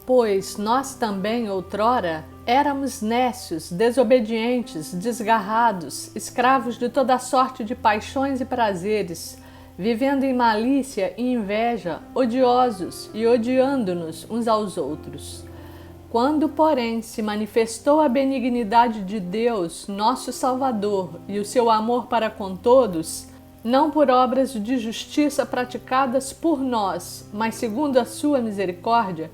Pois nós também, outrora, éramos nécios, desobedientes, desgarrados, escravos de toda sorte de paixões e prazeres, vivendo em malícia e inveja, odiosos e odiando-nos uns aos outros. Quando, porém, se manifestou a benignidade de Deus, nosso Salvador, e o seu amor para com todos, não por obras de justiça praticadas por nós, mas segundo a sua misericórdia,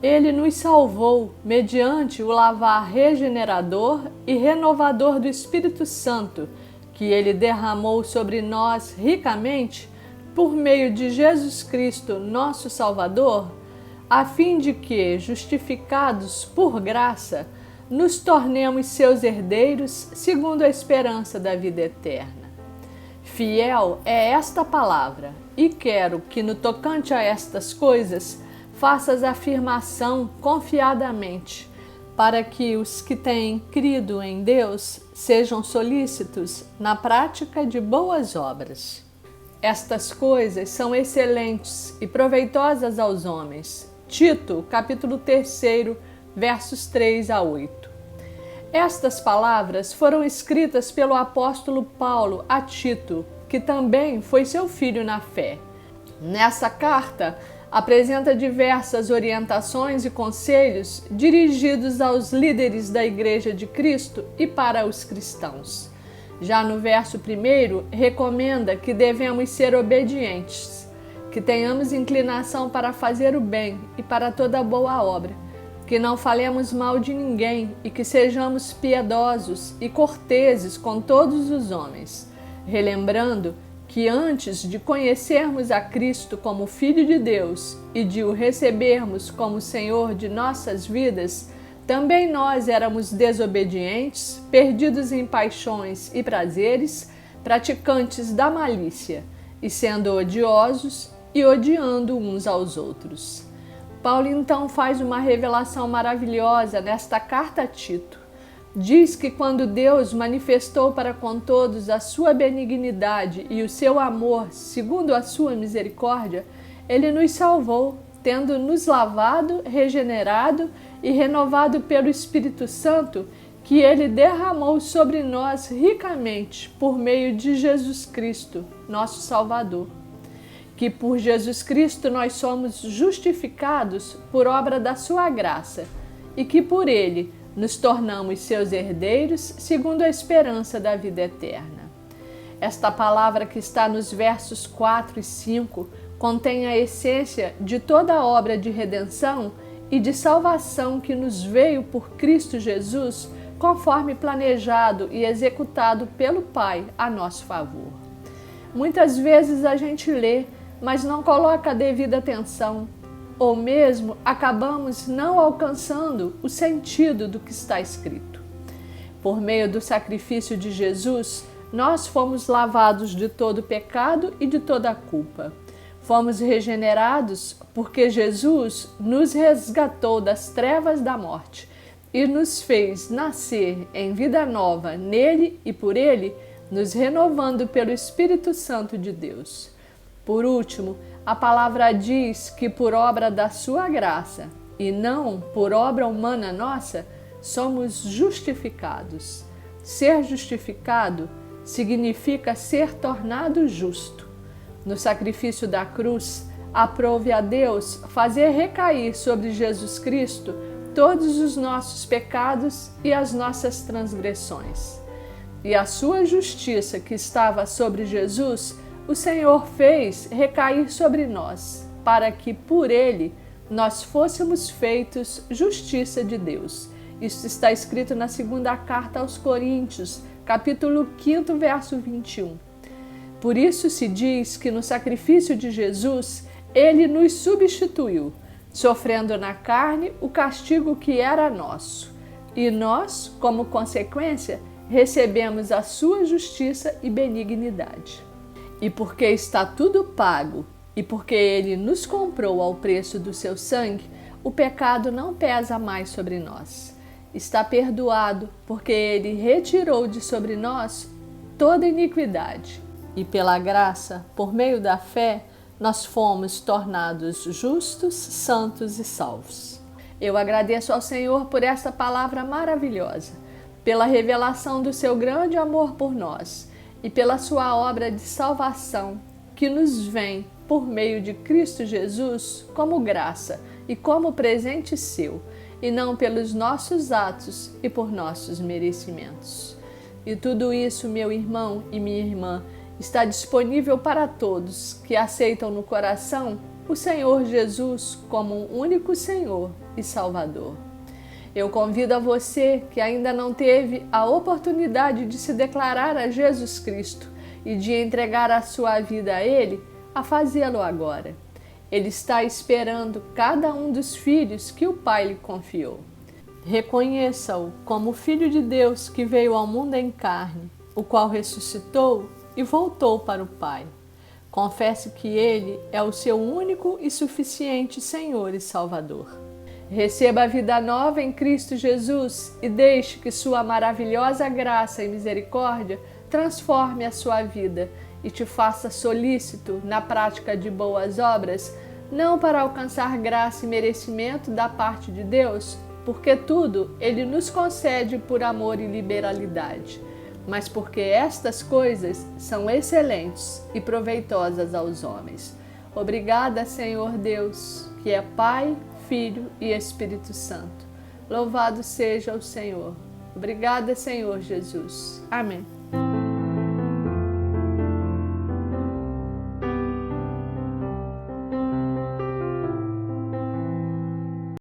Ele nos salvou mediante o lavar regenerador e renovador do Espírito Santo, que Ele derramou sobre nós ricamente por meio de Jesus Cristo, nosso Salvador, a fim de que, justificados por graça, nos tornemos seus herdeiros segundo a esperança da vida eterna. Fiel é esta palavra, e quero que no tocante a estas coisas faças afirmação confiadamente, para que os que têm crido em Deus sejam solícitos na prática de boas obras. Estas coisas são excelentes e proveitosas aos homens. Tito, capítulo 3, versos 3 a 8. Estas palavras foram escritas pelo apóstolo Paulo a Tito, que também foi seu filho na fé. Nessa carta, apresenta diversas orientações e conselhos dirigidos aos líderes da Igreja de Cristo e para os cristãos. Já no verso 1, recomenda que devemos ser obedientes, que tenhamos inclinação para fazer o bem e para toda boa obra, que não falemos mal de ninguém e que sejamos piedosos e corteses com todos os homens, relembrando que antes de conhecermos a Cristo como Filho de Deus e de o recebermos como Senhor de nossas vidas, também nós éramos desobedientes, perdidos em paixões e prazeres, praticantes da malícia, e sendo odiosos e odiando uns aos outros. Paulo então faz uma revelação maravilhosa nesta carta a Tito. Diz que quando Deus manifestou para com todos a sua benignidade e o seu amor, segundo a sua misericórdia, Ele nos salvou, tendo nos lavado, regenerado e renovado pelo Espírito Santo, que Ele derramou sobre nós ricamente por meio de Jesus Cristo, nosso Salvador. Que por Jesus Cristo nós somos justificados por obra da sua graça e que por Ele nos tornamos seus herdeiros segundo a esperança da vida eterna. Esta palavra que está nos versos 4 e 5 contém a essência de toda a obra de redenção e de salvação que nos veio por Cristo Jesus, conforme planejado e executado pelo Pai a nosso favor. Muitas vezes a gente lê, mas não coloca a devida atenção, ou mesmo acabamos não alcançando o sentido do que está escrito. Por meio do sacrifício de Jesus, nós fomos lavados de todo pecado e de toda culpa. Fomos regenerados porque Jesus nos resgatou das trevas da morte e nos fez nascer em vida nova nele e por ele, nos renovando pelo Espírito Santo de Deus. Por último, a palavra diz que por obra da sua graça, e não por obra humana nossa, somos justificados. Ser justificado significa ser tornado justo. No sacrifício da cruz, aprove a Deus fazer recair sobre Jesus Cristo todos os nossos pecados e as nossas transgressões. E a sua justiça que estava sobre Jesus, o Senhor fez recair sobre nós, para que por ele nós fôssemos feitos justiça de Deus. Isso está escrito na segunda carta aos Coríntios, capítulo 5, verso 21. Por isso se diz que no sacrifício de Jesus, ele nos substituiu, sofrendo na carne o castigo que era nosso. E nós, como consequência, recebemos a sua justiça e benignidade. E porque está tudo pago, e porque Ele nos comprou ao preço do seu sangue, o pecado não pesa mais sobre nós. Está perdoado, porque Ele retirou de sobre nós toda iniquidade. E pela graça, por meio da fé, nós fomos tornados justos, santos e salvos. Eu agradeço ao Senhor por esta palavra maravilhosa, pela revelação do seu grande amor por nós e pela sua obra de salvação que nos vem por meio de Cristo Jesus como graça e como presente seu, e não pelos nossos atos e por nossos merecimentos. E tudo isso, meu irmão e minha irmã, está disponível para todos que aceitam no coração o Senhor Jesus como um único Senhor e Salvador. Eu convido a você que ainda não teve a oportunidade de se declarar a Jesus Cristo e de entregar a sua vida a Ele, a fazê-lo agora. Ele está esperando cada um dos filhos que o Pai lhe confiou. Reconheça-o como o Filho de Deus que veio ao mundo em carne, o qual ressuscitou e voltou para o Pai. Confesse que Ele é o seu único e suficiente Senhor e Salvador. Receba a vida nova em Cristo Jesus e deixe que sua maravilhosa graça e misericórdia transforme a sua vida e te faça solícito na prática de boas obras, não para alcançar graça e merecimento da parte de Deus, porque tudo Ele nos concede por amor e liberalidade, mas porque estas coisas são excelentes e proveitosas aos homens. Obrigada, Senhor Deus, que é Pai, Filho e Espírito Santo. Louvado seja o Senhor. Obrigada, Senhor Jesus. Amém.